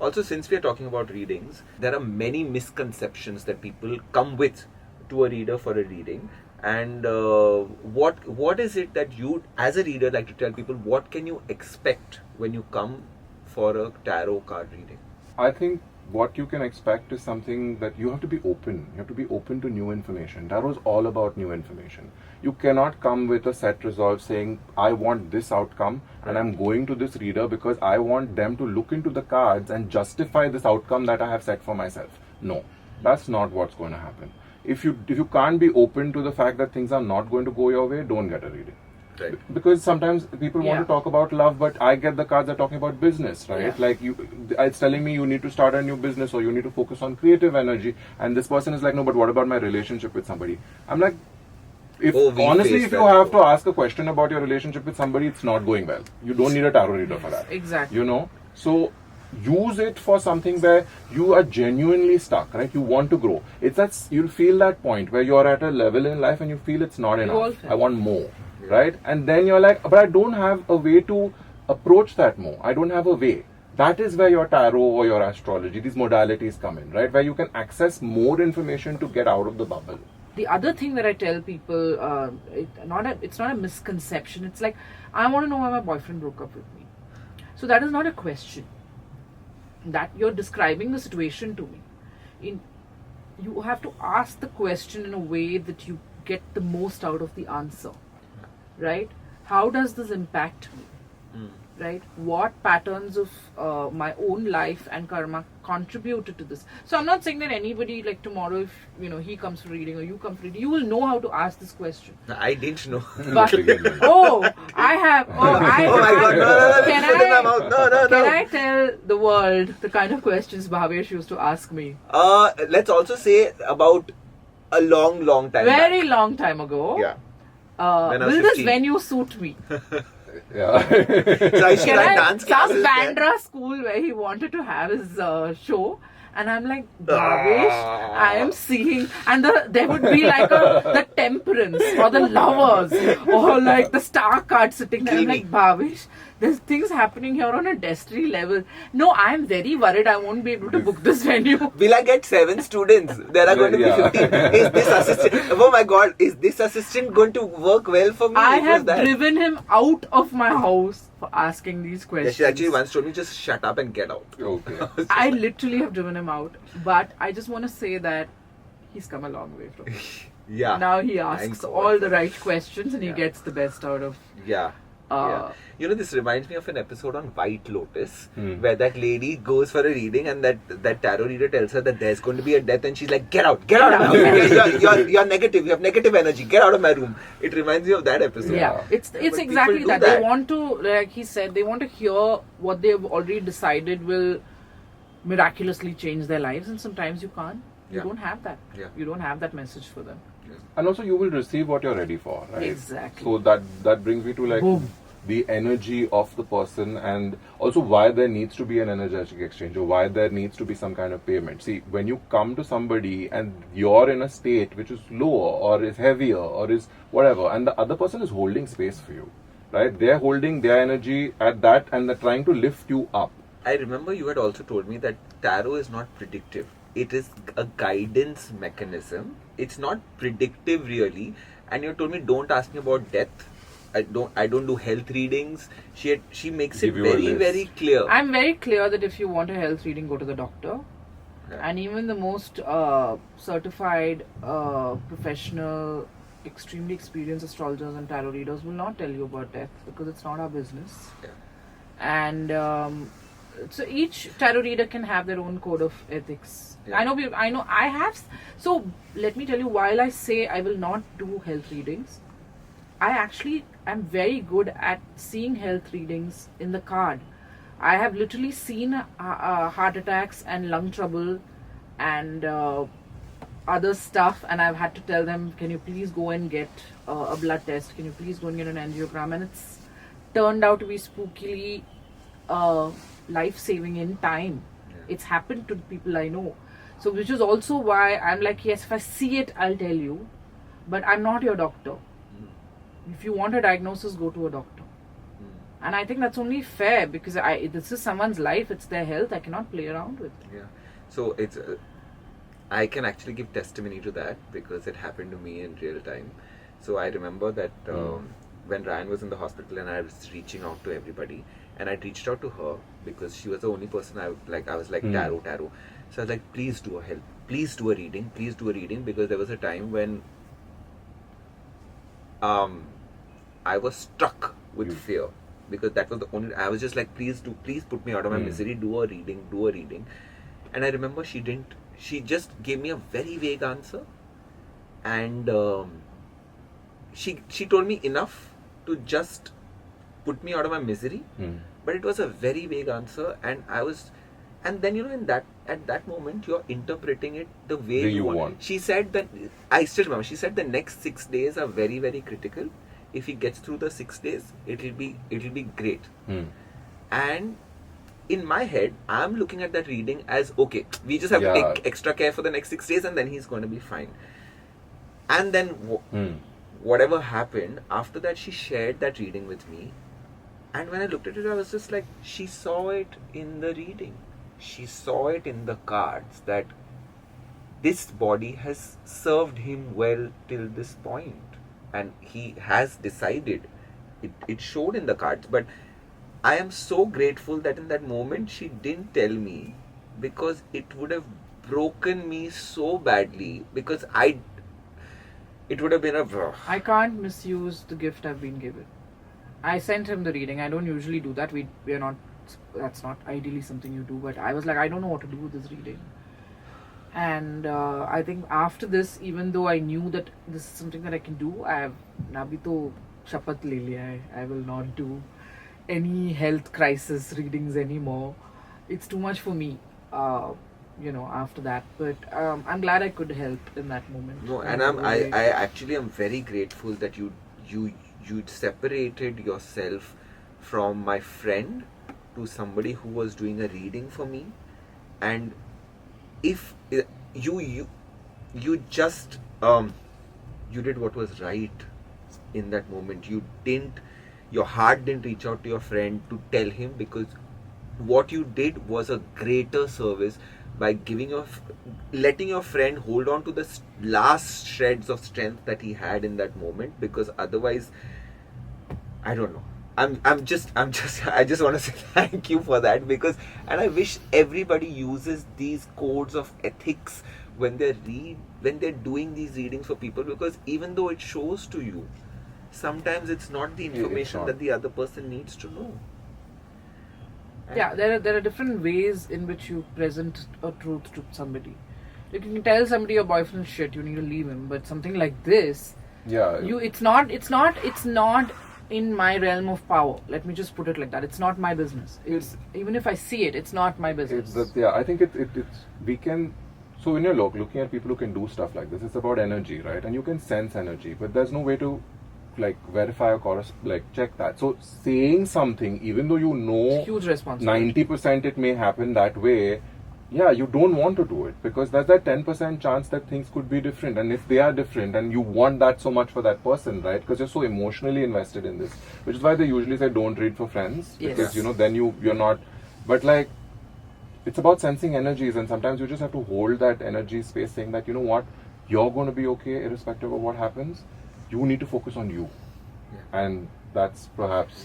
Also, since we are talking about readings, there are many misconceptions that people come with to a reader for a reading. And what is it that you, as a reader, like to tell people? What can you expect when you come for a tarot card reading? I think what you can expect is something that you have to be open. You have to be open to new information. Tarot is all about new information. You cannot come with a set resolve saying, I want this outcome and I'm going to this reader because I want them to look into the cards and justify this outcome that I have set for myself. No, that's not what's going to happen. If you can't be open to the fact that things are not going to go your way, don't get a reading. Right. Because sometimes people want to talk about love, but I get the cards are talking about business, right? Like it's telling me you need to start a new business or you need to focus on creative energy, and this person is like, no, but what about my relationship with somebody? I'm like, if you have to ask a question about your relationship with somebody, it's not going well. You don't need a tarot reader for that. Exactly. You know, so use it for something where you are genuinely stuck, right? You want to grow. It's that you'll feel that point where you're at a level in life and you feel it's not enough. I want more. Right? And then you're like, but I don't have a way to approach that more. I don't have a way. That is where your tarot or your astrology, these modalities come in, right? Where you can access more information to get out of the bubble. The other thing that I tell people, it's not a misconception. It's like, I want to know why my boyfriend broke up with me. So that is not a question. That you're describing the situation to me. You have to ask the question in a way that you get the most out of the answer. Right? How does this impact me? Right? What patterns of my own life and karma contributed to this? So I'm not saying that anybody, like tomorrow, if he comes for reading or you come for reading, you will know how to ask this question. I didn't know. But, I have. Oh my God! No. Can I tell the world the kind of questions Bhaavesh used to ask me? Let's also say about a long time. Very long time ago. Yeah. Will this venue suit me? Yeah. So I should dance classes some Bandra school where he wanted to have his show, and I'm like, Bhaavesh, I am seeing, and there would be like the temperance or the lovers or like the star card sitting there. I'm like, Bhaavesh, there's things happening here on a destiny level. No, I'm very worried I won't be able to book this venue. Will I get 7 students? There are going to be 15. Is this assistant? Oh my God, is this assistant going to work well for me? I have driven him out of my house for asking these questions. Yeah, she actually once told me, just shut up and get out. Okay. I literally have driven him out. But I just want to say that he's come a long way from it. Yeah. Now he asks all the right questions and he gets the best out of... Yeah. This reminds me of an episode on White Lotus where that lady goes for a reading and that tarot reader tells her that there's going to be a death and she's like, get out of my room. You're negative, you have negative energy, get out of my room. It reminds me of that episode. Yeah, it's exactly that. They want to, like he said, they want to hear what they've already decided will miraculously change their lives, and sometimes you can't. You don't have that. Yeah. You don't have that message for them. And also you will receive what you're ready for, right? Exactly. So that brings me to like the energy of the person, and also why there needs to be an energetic exchange or why there needs to be some kind of payment. See, when you come to somebody and you're in a state which is lower or is heavier or is whatever, and the other person is holding space for you, right? They're holding their energy at that and they're trying to lift you up. I remember you had also told me that tarot is not predictive. It is a guidance mechanism. It's not predictive really. And you told me, don't ask me about death. I don't do health readings. She makes it very, very clear. I'm very clear that if you want a health reading, go to the doctor. Yeah. And even the most certified, professional, extremely experienced astrologers and tarot readers will not tell you about death because it's not our business. Yeah. And so each tarot reader can have their own code of ethics. Yeah. I have. So let me tell you, while I say I will not do health readings, I actually am very good at seeing health readings in the card. I have literally seen heart attacks and lung trouble and other stuff, and I've had to tell them, can you please go and get a blood test? Can you please go and get an angiogram? And it's turned out to be spookily life-saving in time. Yeah. It's happened to people I know. So which is also why I'm like, yes, if I see it, I'll tell you. But I'm not your doctor. If you want a diagnosis, go to a doctor. And I think that's only fair because this is someone's life, it's their health, I cannot play around with. Yeah. So it's I can actually give testimony to that because it happened to me in real time. So I remember that when Ryan was in the hospital and I was reaching out to everybody, and I'd reached out to her because she was the only person I was like tarot. So I was like, please do a reading, because there was a time when I was struck with fear, because that was the only, I was just like, please put me out of my misery, do a reading. And I remember she just gave me a very vague answer, and she told me enough to just put me out of my misery, but it was a very vague answer, and then at that moment you're interpreting it the way you want. She said that, I still remember, she said the next 6 days are very, very critical. If he gets through the 6 days, it'll be great. And in my head, I'm looking at that reading as, okay, we just have to take extra care for the next 6 days and then he's going to be fine. And then whatever happened, after that she shared that reading with me. And when I looked at it, I was just like, she saw it in the reading. She saw it in the cards that this body has served him well till this point. And he has decided. It showed in the cards. But I am so grateful that in that moment she didn't tell me, because it would have broken me so badly, because it would have been I can't misuse the gift I've been given. I sent him the reading. I don't usually do that. We are not, that's not ideally something you do, but I was like, I don't know what to do with this reading. And I think after this, even though I knew that this is something that I can do, I have Nabi to shapat le liya hai. I will not do any health crisis readings anymore. It's too much for me, after that. But I'm glad I could help in that moment. No, and I actually am very grateful that you separated yourself from my friend to somebody who was doing a reading for me. And if you just you did what was right in that moment. Your heart didn't reach out to your friend to tell him, because what you did was a greater service by letting your friend hold on to the last shreds of strength that he had in that moment, because otherwise, I don't know. I just want to say thank you for that, and I wish everybody uses these codes of ethics when they're doing these readings for people, because even though it shows to you, sometimes it's not the information that the other person needs to know. And there are different ways in which you present a truth to somebody. You can tell somebody your boyfriend's shit, you need to leave him, but something like this, it's not in my realm of power. Let me just put it like that. It's not my business. Even if I see it, it's not my business. I think we can. So when you're looking at people who can do stuff like this, it's about energy, right? And you can sense energy, but there's no way to verify or check that. So saying something, even though you know huge responsibility, 90% it may happen that way, you don't want to do it, because there's that 10% chance that things could be different. And if they are different, and you want that so much for that person, right? Because you're so emotionally invested in this, which is why they usually say don't read for friends, because then you're not. But it's about sensing energies, and sometimes you just have to hold that energy space, saying that, you know what, you're going to be okay irrespective of what happens. You need to focus on you, and that's perhaps